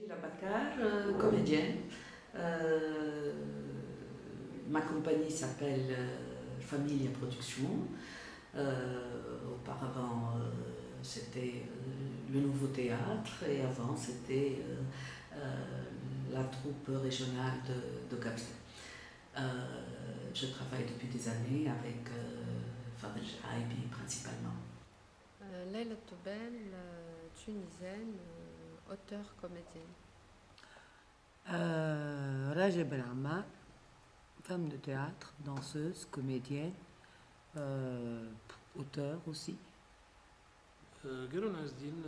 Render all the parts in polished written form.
Gila Bakar, comédienne. Ma compagnie s'appelle Familia Production. Auparavant, c'était le Nouveau Théâtre et avant, c'était la troupe régionale de Gabza. Je travaille depuis des années avec Fadel Jaibi principalement. Leila Toubel, tunisienne, auteure, comédienne. Raja Belama, femme de théâtre, danseuse, comédienne, auteur aussi. Guéron Azdine,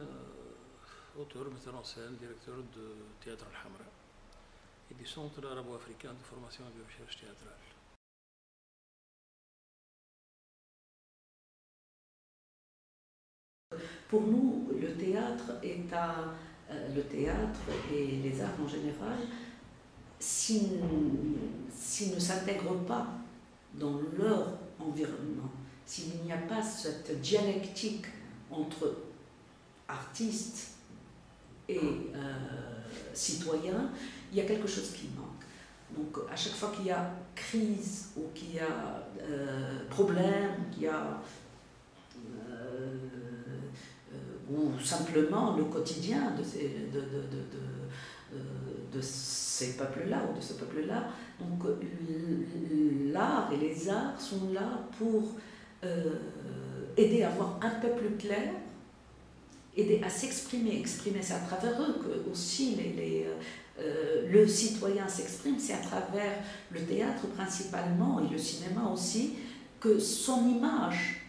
auteur, metteur en scène, directeur de Théâtre Al-Hamra et du Centre arabo-africain de formation et de recherche théâtrale. Pour nous, le théâtre et les arts en général, s'ils ne s'intègrent pas dans leur environnement, s'il n'y a pas cette dialectique entre artistes et citoyens, il y a quelque chose qui manque. Donc à chaque fois qu'il y a crise ou qu'il y a problème, qu'il y a ou simplement le quotidien de ces peuples-là ou de ce peuple-là. Donc l'art et les arts sont là pour aider à voir un peu plus clair, aider à s'exprimer. Exprimer, c'est à travers eux que aussi le citoyen s'exprime, c'est à travers le théâtre principalement et le cinéma aussi, que son image,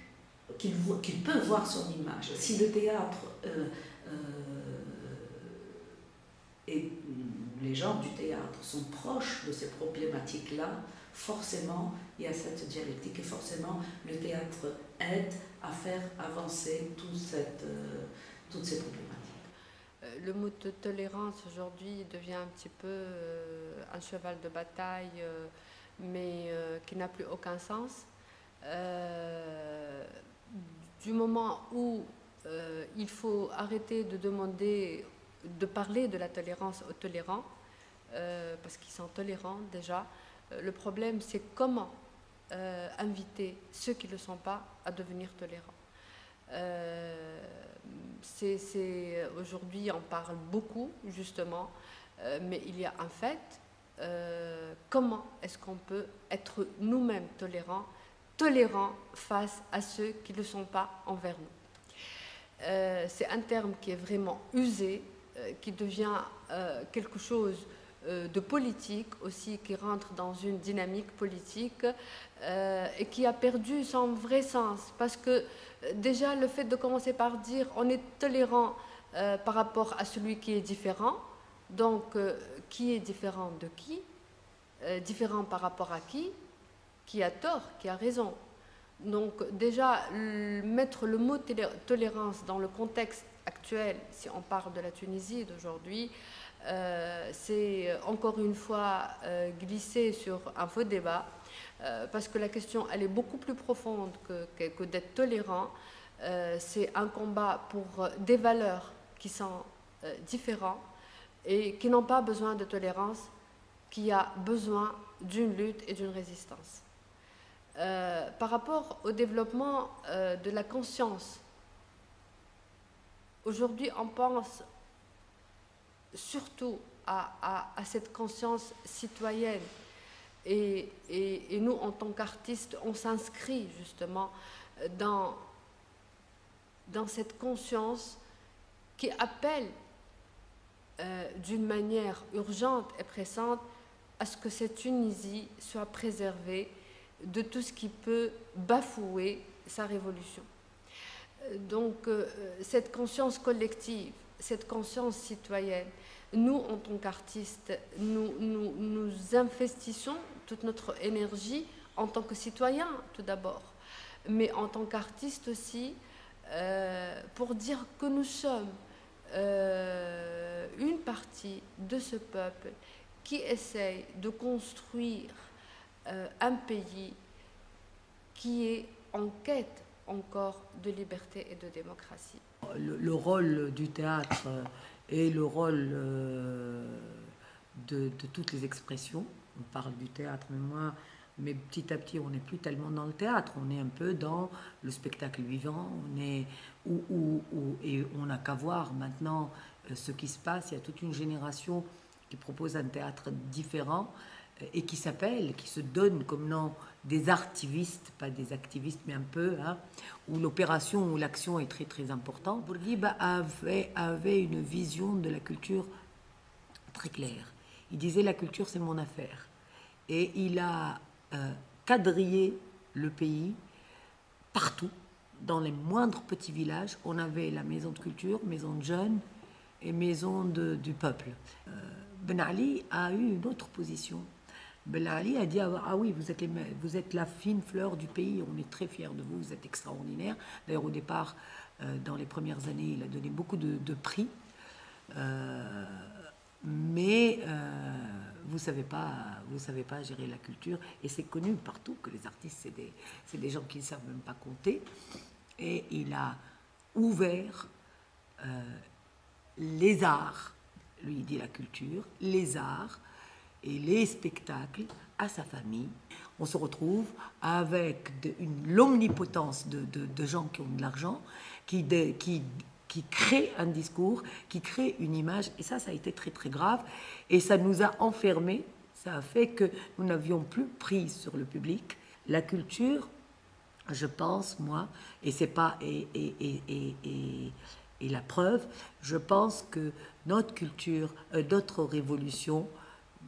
qu'il peut voir son image. Si le théâtre et les gens du théâtre sont proches de ces problématiques-là, forcément il y a cette dialectique et forcément le théâtre aide à faire avancer toutes ces problématiques. Le mot de tolérance aujourd'hui devient un petit peu un cheval de bataille, mais qui n'a plus aucun sens. Du moment où il faut arrêter de demander, de parler de la tolérance aux tolérants, parce qu'ils sont tolérants déjà, le problème c'est comment inviter ceux qui ne le sont pas à devenir tolérants. Aujourd'hui on parle beaucoup justement, mais il y a un fait, comment est-ce qu'on peut être nous-mêmes tolérants face à ceux qui ne le sont pas envers nous. C'est un terme qui est vraiment usé, qui devient quelque chose de politique aussi, qui rentre dans une dynamique politique et qui a perdu son vrai sens. Parce que déjà le fait de commencer par dire on est tolérant par rapport à celui qui est différent, donc qui est différent de qui, différent par rapport à qui a tort, qui a raison. Donc déjà, mettre le mot tolérance dans le contexte actuel, si on parle de la Tunisie d'aujourd'hui, c'est encore une fois glisser sur un faux débat, parce que la question, elle est beaucoup plus profonde que d'être tolérant. C'est un combat pour des valeurs qui sont différentes et qui n'ont pas besoin de tolérance, qui a besoin d'une lutte et d'une résistance. Par rapport au développement de la conscience, aujourd'hui on pense surtout à cette conscience citoyenne et nous en tant qu'artistes on s'inscrit justement dans cette conscience qui appelle d'une manière urgente et pressante à ce que cette Tunisie soit préservée de tout ce qui peut bafouer sa révolution. Donc cette conscience collective, cette conscience citoyenne, nous en tant qu'artistes, nous investissons toute notre énergie en tant que citoyens tout d'abord, mais en tant qu'artistes aussi, pour dire que nous sommes une partie de ce peuple qui essaye de construire un pays qui est en quête encore de liberté et de démocratie. Le rôle du théâtre et le rôle de toutes les expressions. On parle du théâtre, mais petit à petit, on n'est plus tellement dans le théâtre. On est un peu dans le spectacle vivant. Et on n'a qu'à voir maintenant ce qui se passe. Il y a toute une génération qui propose un théâtre différent et qui se donne comme nom des artivistes, pas des activistes, mais un peu, hein, où l'opération, où l'action est très très importante. Bourguiba avait une vision de la culture très claire. Il disait la culture c'est mon affaire. Et il a quadrillé le pays partout, dans les moindres petits villages. On avait la maison de culture, maison de jeunes et maison du peuple. Ben Ali a eu une autre position. Ben Ali a dit ah oui, vous êtes la fine fleur du pays, on est très fiers de vous, vous êtes extraordinaire. D'ailleurs au départ, dans les premières années, il a donné beaucoup de prix, mais vous savez pas gérer la culture, et c'est connu partout que les artistes c'est des gens qui ne savent même pas compter. Et il a ouvert les arts, lui il dit la culture, les arts et les spectacles à sa famille. On se retrouve avec l'omnipotence de gens qui ont de l'argent, qui créent un discours, qui créent une image, et ça a été très très grave, et ça nous a enfermés, ça a fait que nous n'avions plus prise sur le public. La culture, je pense, moi, et c'est pas et la preuve, je pense que notre culture, notre révolution,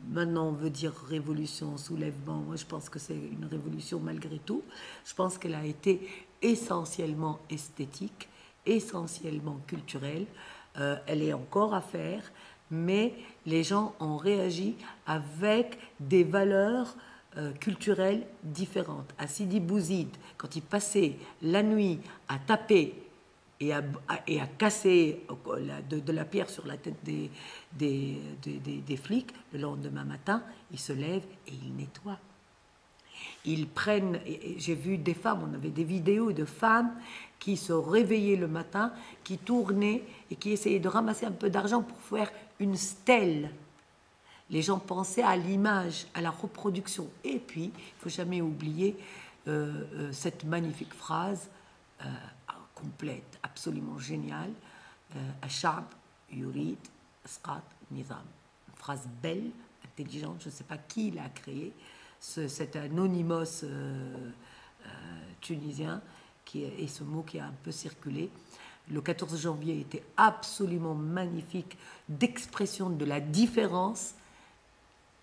maintenant on veut dire révolution, soulèvement, moi je pense que c'est une révolution malgré tout, je pense qu'elle a été essentiellement esthétique, essentiellement culturelle, elle est encore à faire, mais les gens ont réagi avec des valeurs culturelles différentes. À Sidi Bouzid, quand il passait la nuit à taper et à casser de la pierre sur la tête des flics, le lendemain matin, ils se lèvent et ils nettoient. Ils prennent, j'ai vu des femmes, on avait des vidéos de femmes qui se réveillaient le matin, qui tournaient et qui essayaient de ramasser un peu d'argent pour faire une stèle. Les gens pensaient à l'image, à la reproduction. Et puis, il ne faut jamais oublier cette magnifique phrase complète, absolument géniale. Al-Sha'b yurid isqat nizam. Une phrase belle, intelligente, je ne sais pas qui l'a créée. Cet anonymous tunisien, et ce mot qui a un peu circulé. Le 14 janvier était absolument magnifique d'expression de la différence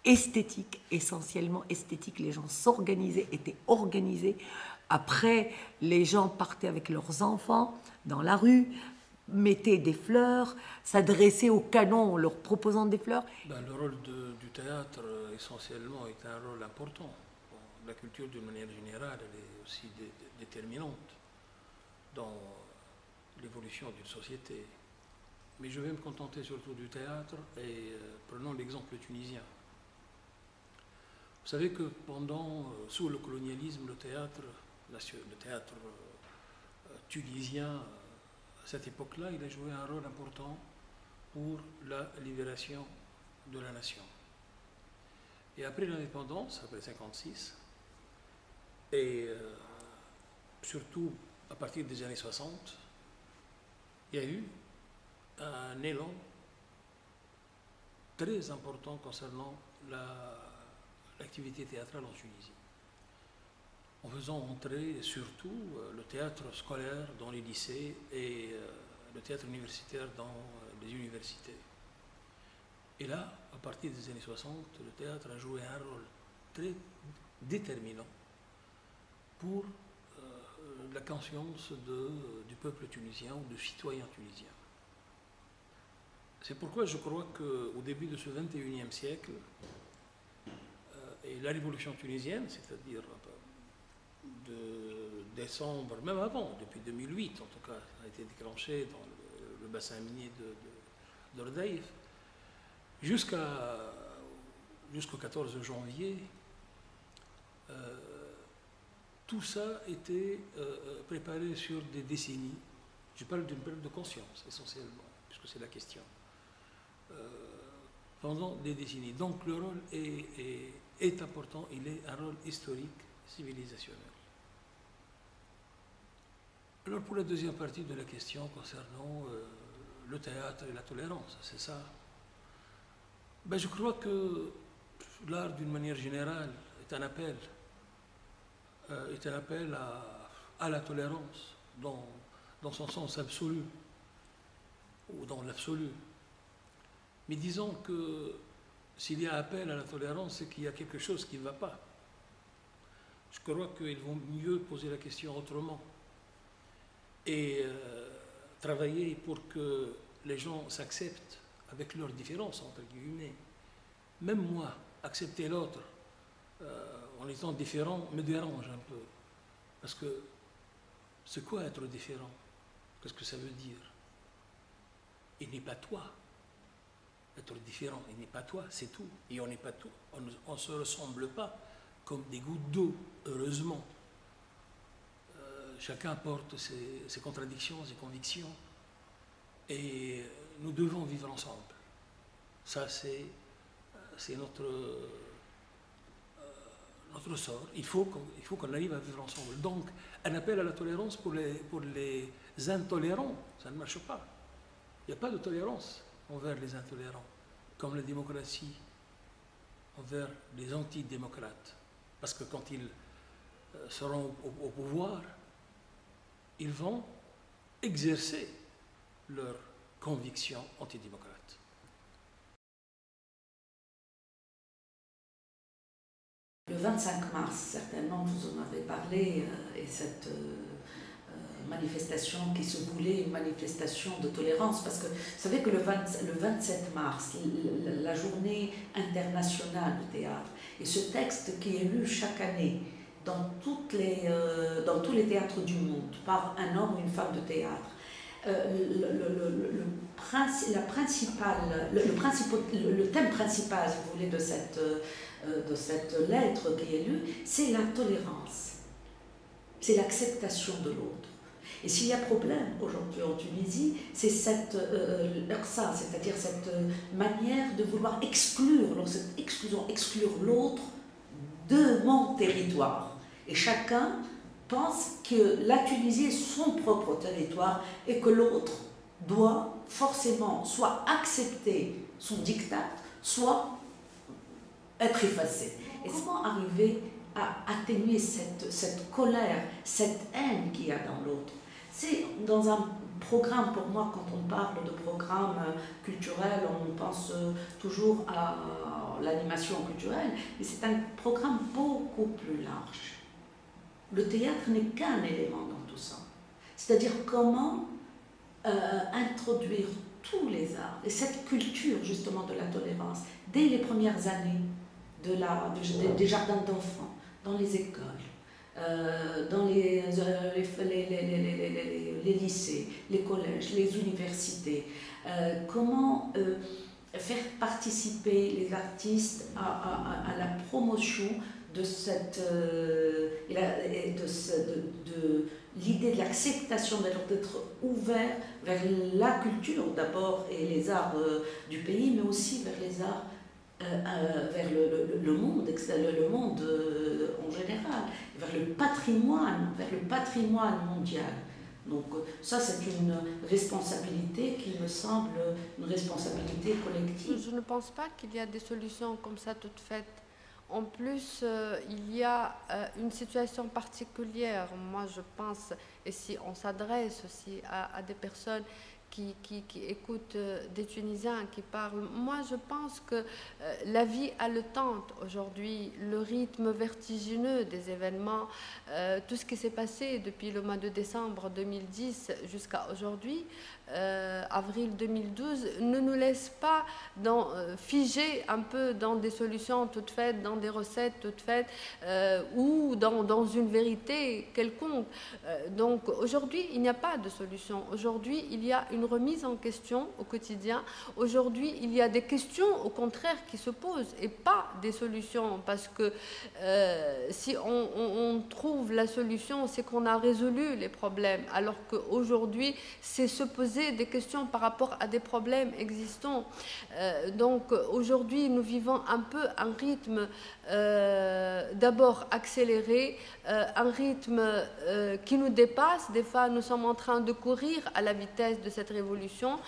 esthétique, essentiellement esthétique. Les gens s'organisaient, étaient organisés. Après, les gens partaient avec leurs enfants dans la rue, mettaient des fleurs, s'adressaient au canon en leur proposant des fleurs. Le rôle du théâtre, essentiellement, est un rôle important. La culture, d'une manière générale, elle est aussi déterminante dans l'évolution d'une société. Mais je vais me contenter surtout du théâtre et prenons l'exemple tunisien. Vous savez que sous le colonialisme, le théâtre tunisien, à cette époque-là, il a joué un rôle important pour la libération de la nation. Et après l'indépendance, après 1956, et surtout à partir des années 60, il y a eu un élan très important concernant l'activité théâtrale en Tunisie, en faisant entrer surtout le théâtre scolaire dans les lycées et le théâtre universitaire dans les universités. Et là, à partir des années 60, le théâtre a joué un rôle très déterminant pour la conscience du peuple tunisien ou du citoyen tunisien. C'est pourquoi je crois qu'au début de ce 21e siècle, et la révolution tunisienne, c'est-à-dire de décembre, même avant, depuis 2008 en tout cas, a été déclenchée dans le bassin minier d'Ordeïf, jusqu'au 14 janvier, tout ça était préparé sur des décennies. Je parle d'une période de conscience, essentiellement, puisque c'est la question. Pendant des décennies. Donc le rôle est important, il est un rôle historique, civilisationnel. Alors pour la deuxième partie de la question concernant le théâtre et la tolérance, c'est ça. Ben, je crois que l'art, d'une manière générale, est un appel à la tolérance dans son sens absolu, ou dans l'absolu. Mais disons que s'il y a appel à la tolérance, c'est qu'il y a quelque chose qui ne va pas. Je crois qu'il vaut mieux poser la question autrement et travailler pour que les gens s'acceptent avec leurs différences, entre guillemets. Même moi, accepter l'autre en étant différent me dérange un peu. Parce que c'est quoi être différent? Qu'est-ce que ça veut dire? Il n'est pas toi. Être différent, il n'est pas toi, c'est tout. Et on n'est pas tout. On ne se ressemble pas comme des gouttes d'eau, heureusement. Chacun porte ses contradictions, ses convictions. Et nous devons vivre ensemble. Ça, c'est notre sort. Il faut qu'on arrive à vivre ensemble. Donc, un appel à la tolérance pour les intolérants, ça ne marche pas. Il n'y a pas de tolérance envers les intolérants, comme la démocratie envers les antidémocrates. Parce que quand ils seront au pouvoir, ils vont exercer leurs convictions antidémocrates. Le 25 mars, certainement, vous en avez parlé, et cette manifestation qui se voulait une manifestation de tolérance, parce que vous savez que le 27 mars, la journée internationale du théâtre, et ce texte qui est lu chaque année dans tous les théâtres du monde par un homme ou une femme de théâtre, le thème principal, si vous voulez, de cette lettre qui est lue, c'est la tolérance, c'est l'acceptation de l'autre. Et s'il y a problème aujourd'hui en Tunisie, c'est cette ça, c'est-à-dire cette manière de vouloir exclure l'autre de mon territoire. Et chacun pense que la Tunisie est son propre territoire et que l'autre doit forcément soit accepter son diktat, soit être effacé. Et comment arriver à atténuer cette colère, cette haine qu'il y a dans l'autre? C'est dans un programme, pour moi, quand on parle de programme culturel, on pense toujours à l'animation culturelle, mais c'est un programme beaucoup plus large. Le théâtre n'est qu'un élément dans tout ça. C'est-à-dire comment introduire tous les arts et cette culture justement de la tolérance dès les premières années des jardins d'enfants, dans les écoles, dans les lycées, les collèges, les universités. Comment faire participer les artistes à la promotion de l'idée de l'acceptation d'être ouvert vers la culture d'abord et les arts du pays, mais aussi vers les arts vers le monde en général, vers le patrimoine mondial. Donc ça, c'est une responsabilité qui me semble une responsabilité collective. Je ne pense pas qu'il y a des solutions comme ça toutes faites. En plus, il y a une situation particulière. Moi, je pense, et si on s'adresse aussi à des personnes qui écoutent des Tunisiens qui parlent, moi, je pense que la vie haletante aujourd'hui, le rythme vertigineux des événements, tout ce qui s'est passé depuis le mois de décembre 2010 jusqu'à aujourd'hui, avril 2012, ne nous laisse pas figer un peu dans des solutions toutes faites, dans des recettes toutes faites, ou dans une vérité quelconque. Donc aujourd'hui, il n'y a pas de solution. Aujourd'hui, il y a une une remise en question au quotidien. Aujourd'hui, il y a des questions, au contraire, qui se posent et pas des solutions. Parce que si on trouve la solution, c'est qu'on a résolu les problèmes. Alors qu'aujourd'hui, c'est se poser des questions par rapport à des problèmes existants. Donc aujourd'hui, nous vivons un peu un rythme d'abord accéléré, un rythme qui nous dépasse. Des fois, nous sommes en train de courir à la vitesse de cette révolution.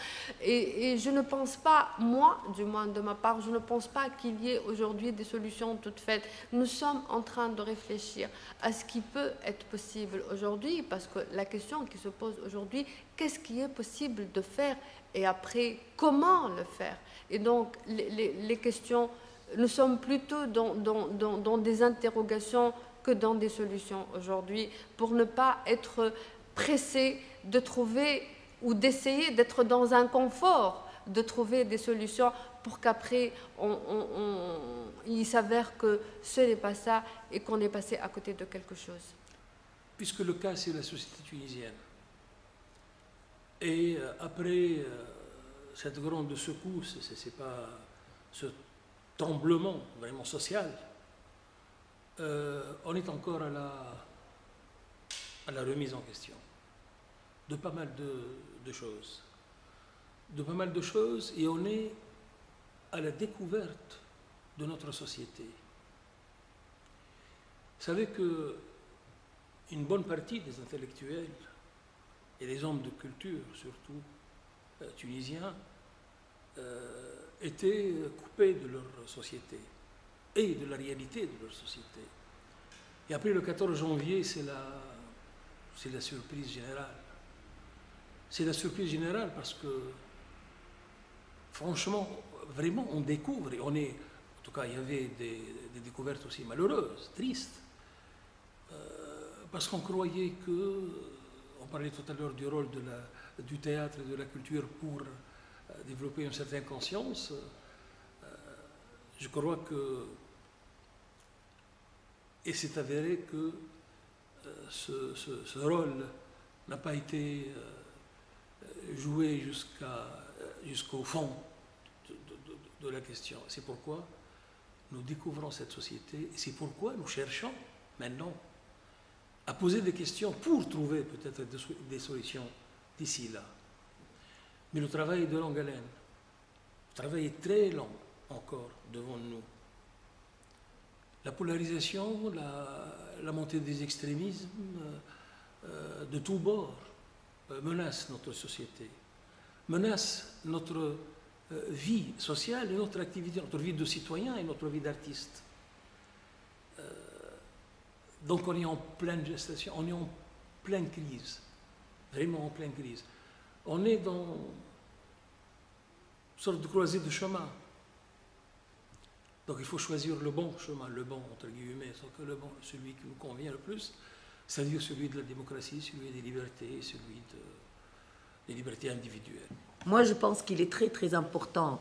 Et je ne pense pas, moi, du moins de ma part, je ne pense pas qu'il y ait aujourd'hui des solutions toutes faites. Nous sommes en train de réfléchir à ce qui peut être possible aujourd'hui, parce que la question qui se pose aujourd'hui, qu'est-ce qui est possible de faire et après, comment le faire? Et donc, les questions, nous sommes plutôt dans des interrogations que dans des solutions aujourd'hui, pour ne pas être pressés de trouver ou d'essayer d'être dans un confort, de trouver des solutions pour qu'après, il s'avère que ce n'est pas ça et qu'on est passé à côté de quelque chose. Puisque le cas, c'est la société tunisienne. Et après cette grande secousse, c'est pas ce tremblement vraiment social, on est encore à la remise en question de pas mal de choses. De pas mal de choses, et on est à la découverte de notre société. Vous savez que une bonne partie des intellectuels et des hommes de culture, surtout tunisiens, étaient coupés de leur société et de la réalité de leur société. Et après le 14 janvier, c'est la surprise générale. C'est la surprise générale parce que, franchement, vraiment, on découvre, et on est, en tout cas, il y avait des découvertes aussi malheureuses, tristes, parce qu'on croyait que, on parlait tout à l'heure du rôle du théâtre et de la culture pour développer une certaine conscience. Je crois que, et c'est avéré que ce rôle n'a pas été joué jusqu'au fond de la question. C'est pourquoi nous découvrons cette société, et c'est pourquoi nous cherchons maintenant à poser des questions pour trouver peut-être des solutions d'ici là. Mais le travail est de longue haleine. Le travail est très long encore devant nous. La polarisation, la montée des extrémismes de tous bords menace notre société, menace notre vie sociale et notre activité, notre vie de citoyen et notre vie d'artiste. Donc on est en pleine gestation, on est en pleine crise, vraiment en pleine crise. On est dans une sorte de croisée de chemin. Donc il faut choisir le bon chemin, le bon entre guillemets, celui qui nous convient le plus, c'est-à-dire celui de la démocratie, celui des libertés, celui des libertés individuelles. Moi, je pense qu'il est très très important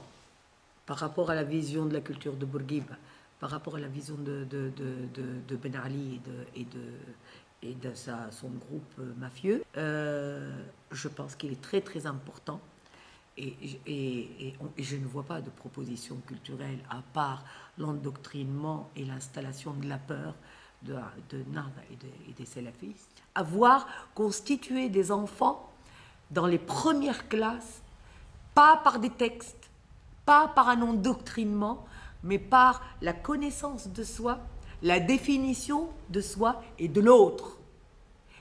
par rapport à la vision de la culture de Bourguiba, par rapport à la vision de Ben Ali et de son groupe mafieux. Je pense qu'il est très très important. Et je ne vois pas de proposition culturelle à part l'endoctrinement et l'installation de la peur de Nahda et des salafistes. Avoir constitué des enfants dans les premières classes, pas par des textes, pas par un endoctrinement, mais par la connaissance de soi, la définition de soi et de l'autre.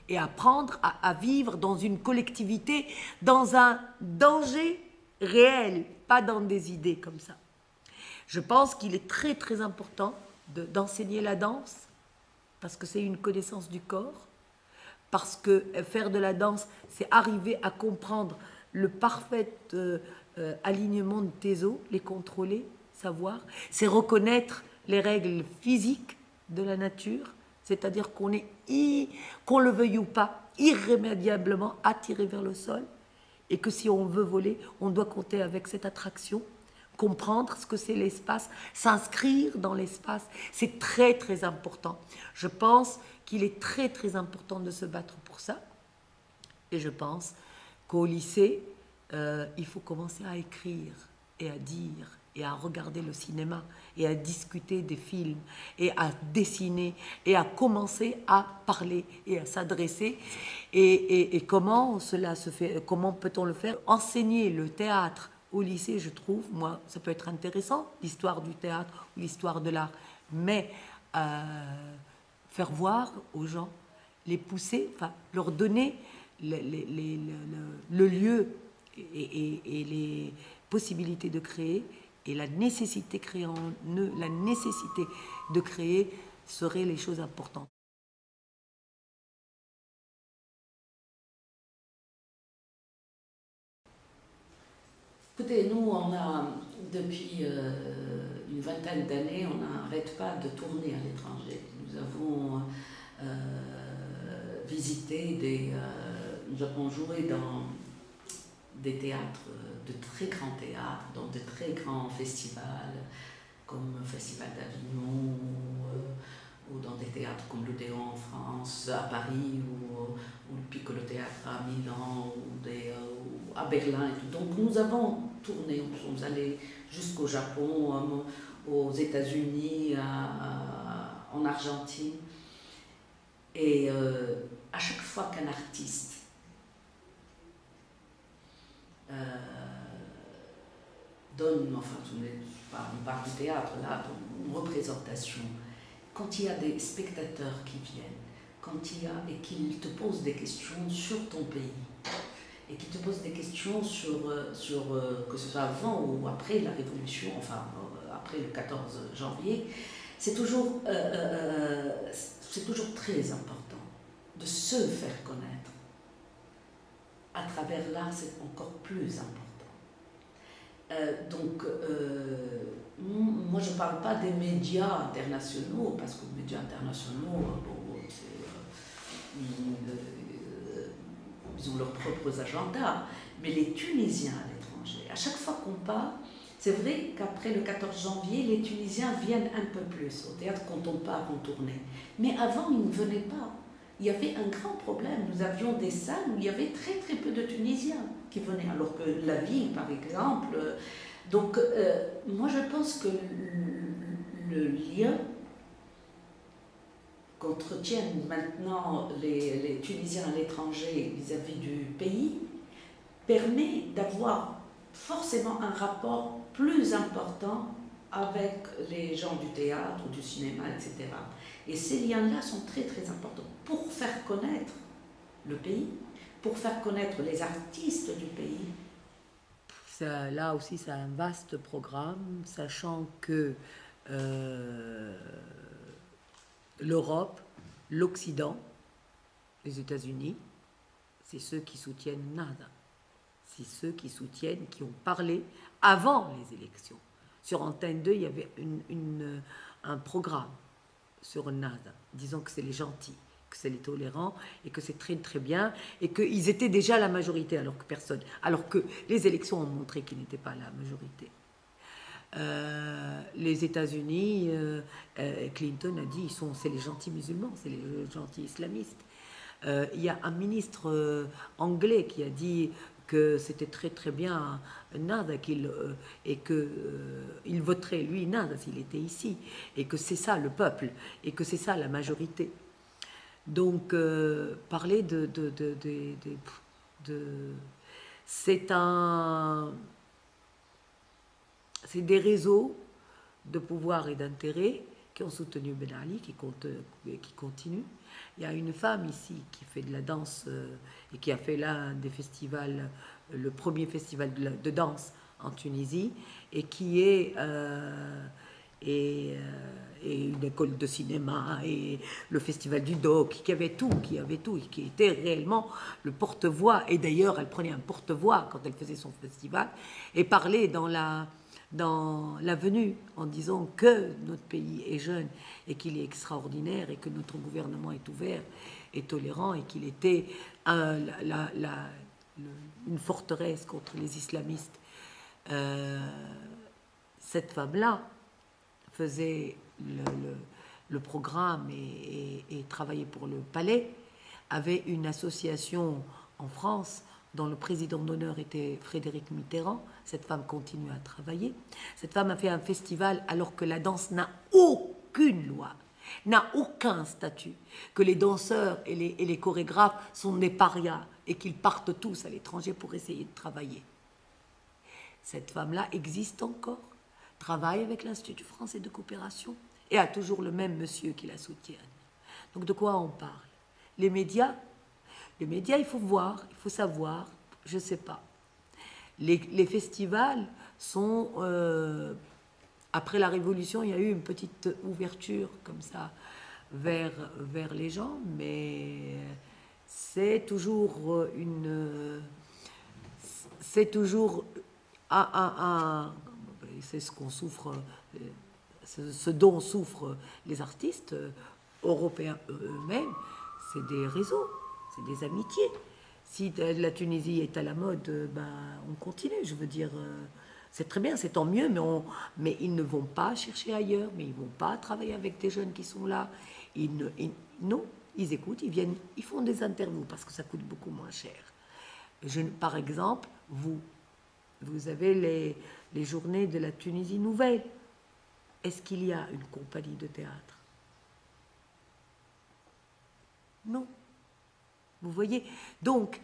Et apprendre à vivre dans une collectivité, dans un danger réel, pas dans des idées comme ça. Je pense qu'il est très très important d'enseigner la danse, parce que c'est une connaissance du corps, parce que faire de la danse, c'est arriver à comprendre le parfait alignement de tes os, les contrôler, savoir, c'est reconnaître les règles physiques de la nature, c'est-à-dire qu'on est, qu'on le veuille ou pas, irrémédiablement attiré vers le sol, et que si on veut voler, on doit compter avec cette attraction, comprendre ce que c'est l'espace, s'inscrire dans l'espace, c'est très très important. Je pense qu'il est très très important de se battre pour ça, et je pense qu'au lycée, il faut commencer à écrire et à dire et à regarder le cinéma et à discuter des films et à dessiner et à commencer à parler et à s'adresser. Et comment cela se fait, comment peut-on le faire? Enseigner le théâtre au lycée, je trouve, moi, ça peut être intéressant, l'histoire du théâtre ou l'histoire de l'art, mais faire voir aux gens, les pousser, enfin, leur donner le lieu et les possibilités de créer, et la nécessité de créer seraient les choses importantes. Écoutez, nous, on a, depuis une vingtaine d'années, on n'arrête pas de tourner à l'étranger. Nous avons visité nous avons joué dans des théâtres, de très grands théâtres, dans de très grands festivals, comme le Festival d'Avignon, ou dans des théâtres comme l'Odéon en France, à Paris, ou le Piccolo Théâtre à Milan, ou à Berlin et tout. Donc nous avons tourné, nous sommes allés jusqu'au Japon, aux États-Unis, en Argentine. Et à chaque fois qu'un artiste donne, enfin, on parle du théâtre là, une représentation, quand il y a des spectateurs qui viennent, et qu'ils te posent des questions sur ton pays, et qui te posent des questions sur que ce soit avant ou après la Révolution, enfin après le 14 janvier, c'est toujours très important de se faire connaître. À travers l'art, c'est encore plus important. Moi, je ne parle pas des médias internationaux, parce que les médias internationaux, ils ont leurs propres agendas, mais les Tunisiens à l'étranger, à chaque fois qu'on part, c'est vrai qu'après le 14 janvier, les Tunisiens viennent un peu plus au théâtre quand on part en tournée. Mais avant, ils ne venaient pas. Il y avait un grand problème. Nous avions des salles où il y avait très très peu de Tunisiens qui venaient, alors que la ville, par exemple. Donc, moi je pense que le lien qu'entretiennent maintenant les Tunisiens à l'étranger vis-à-vis du pays permet d'avoir forcément un rapport plus important avec les gens du théâtre ou du cinéma, etc. Et ces liens-là sont très très importants pour faire connaître le pays, pour faire connaître les artistes du pays. Là aussi, c'est un vaste programme, sachant que l'Europe, l'Occident, les États-Unis, c'est ceux qui soutiennent NADA. C'est ceux qui soutiennent, qui ont parlé avant les élections. Sur Antenne 2, il y avait un programme sur NADA, disant que c'est les gentils, que c'est les tolérants, et que c'est très très bien, et qu'ils étaient déjà la majorité, alors que les élections ont montré qu'ils n'étaient pas la majorité. Les États-Unis, Clinton a dit, c'est les gentils musulmans, c'est les gentils islamistes. Il y a un ministre anglais qui a dit que c'était très très bien Nada et qu'il voterait lui Nada s'il était ici, et que c'est ça le peuple, et que c'est ça la majorité. Donc parler c'est des réseaux de pouvoir et d'intérêt qui ont soutenu Ben Ali, qui continuent. Il y a une femme ici qui fait de la danse et qui a fait là un des festivals, le premier festival de danse en Tunisie, et qui est une école de cinéma et le festival du Doc, qui avait tout, et qui était réellement le porte-voix. Et d'ailleurs, elle prenait un porte-voix quand elle faisait son festival et parlait dans l'avenue en disant que notre pays est jeune et qu'il est extraordinaire et que notre gouvernement est ouvert et tolérant et qu'il était une forteresse contre les islamistes. Cette femme-là faisait le programme et travaillait pour le Palais, avait une association en France dont le président d'honneur était Frédéric Mitterrand. Cette femme continue à travailler. Cette femme a fait un festival alors que la danse n'a aucune loi, n'a aucun statut, que les danseurs et les chorégraphes sont des parias et qu'ils partent tous à l'étranger pour essayer de travailler. Cette femme-là existe encore, travaille avec l'Institut français de coopération et a toujours le même monsieur qui la soutient. Donc de quoi on parle? Les médias, il faut voir, il faut savoir, je ne sais pas. Les festivals sont... après la Révolution, il y a eu une petite ouverture comme ça vers les gens, mais c'est toujours c'est ce qu'on souffre, ce dont souffrent les artistes européens eux-mêmes, c'est des réseaux, c'est des amitiés. Si la Tunisie est à la mode, on continue, je veux dire, c'est très bien, c'est tant mieux, mais ils ne vont pas chercher ailleurs, mais ils ne vont pas travailler avec des jeunes qui sont là. Non, ils écoutent, ils viennent, ils font des interviews parce que ça coûte beaucoup moins cher. Par exemple, vous avez les journées de la Tunisie nouvelle. Est-ce qu'il y a une compagnie de théâtre? Non. Vous voyez? Donc,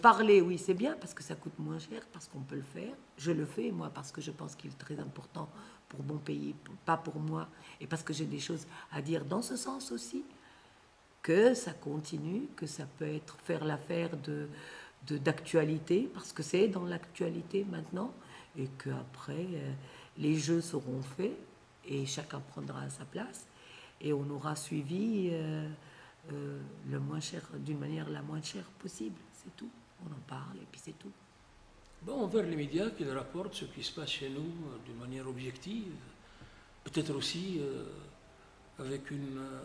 parler, oui, c'est bien parce que ça coûte moins cher, parce qu'on peut le faire. Je le fais, moi, parce que je pense qu'il est très important pour mon pays, pas pour moi, et parce que j'ai des choses à dire dans ce sens aussi, que ça continue, que ça peut faire l'affaire d'actualité, parce que c'est dans l'actualité maintenant, et qu'après, les jeux seront faits, et chacun prendra sa place, et on aura suivi le moins cher, d'une manière la moins chère possible, c'est tout. On en parle, et puis c'est tout. Bon, envers les médias qui rapportent ce qui se passe chez nous d'une manière objective, peut-être aussi avec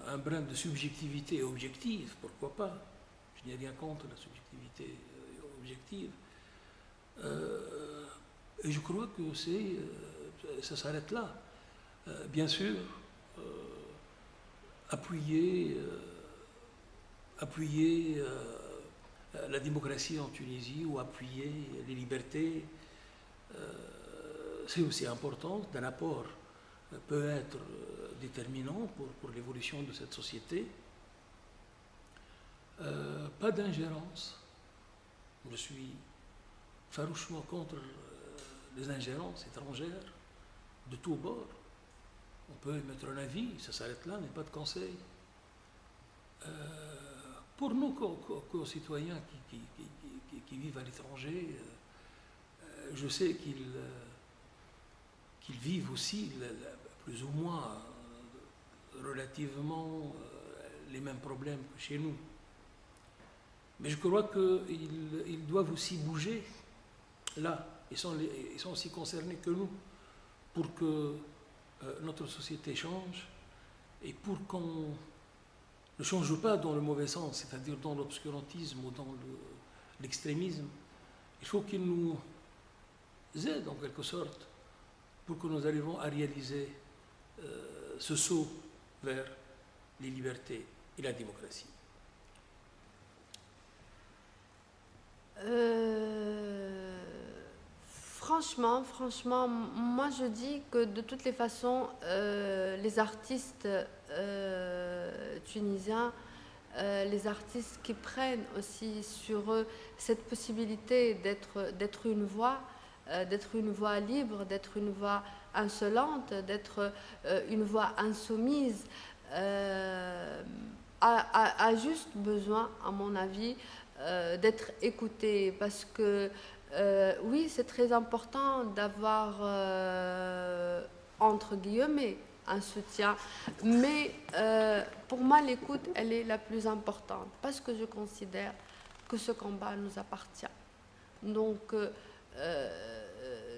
un brin de subjectivité objective, pourquoi pas. Je n'ai rien contre la subjectivité objective. Et je crois que ça s'arrête là. Bien sûr, appuyer la démocratie en Tunisie ou appuyer les libertés, c'est aussi important. Un apport peut être déterminant pour l'évolution de cette société. Pas d'ingérence. Je suis farouchement contre les ingérences étrangères de tous bords. On peut émettre un avis, ça s'arrête là, mais pas de conseil. Pour nous, concitoyens qui vivent à l'étranger, je sais qu'ils vivent aussi plus ou moins relativement les mêmes problèmes que chez nous. Mais je crois qu'ils doivent aussi bouger là. Ils sont aussi concernés que nous pour que notre société change et pour qu'on ne change pas dans le mauvais sens, c'est-à-dire dans l'obscurantisme ou dans l'extrémisme. Il faut qu'ils nous aident en quelque sorte pour que nous arrivions à réaliser ce saut vers les libertés et la démocratie. Franchement, moi je dis que de toutes les façons, les artistes tunisiens, les artistes qui prennent aussi sur eux cette possibilité d'être une voix libre, d'être une voix insolente, d'être une voix insoumise, a juste besoin, à mon avis, d'être écouté, parce que oui, c'est très important d'avoir entre guillemets un soutien, mais pour moi l'écoute, elle est la plus importante, parce que je considère que ce combat nous appartient. Donc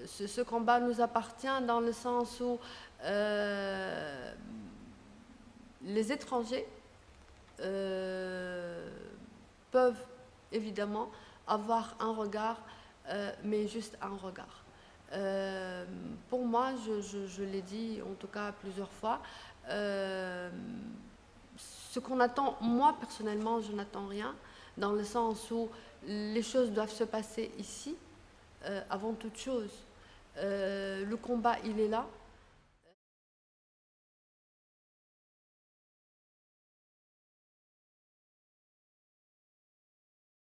ce combat nous appartient dans le sens où les étrangers peuvent évidemment avoir un regard, mais juste un regard. Pour moi, je l'ai dit en tout cas plusieurs fois, ce qu'on attend, moi personnellement je n'attends rien, dans le sens où les choses doivent se passer ici, avant toute chose. Le combat, il est là.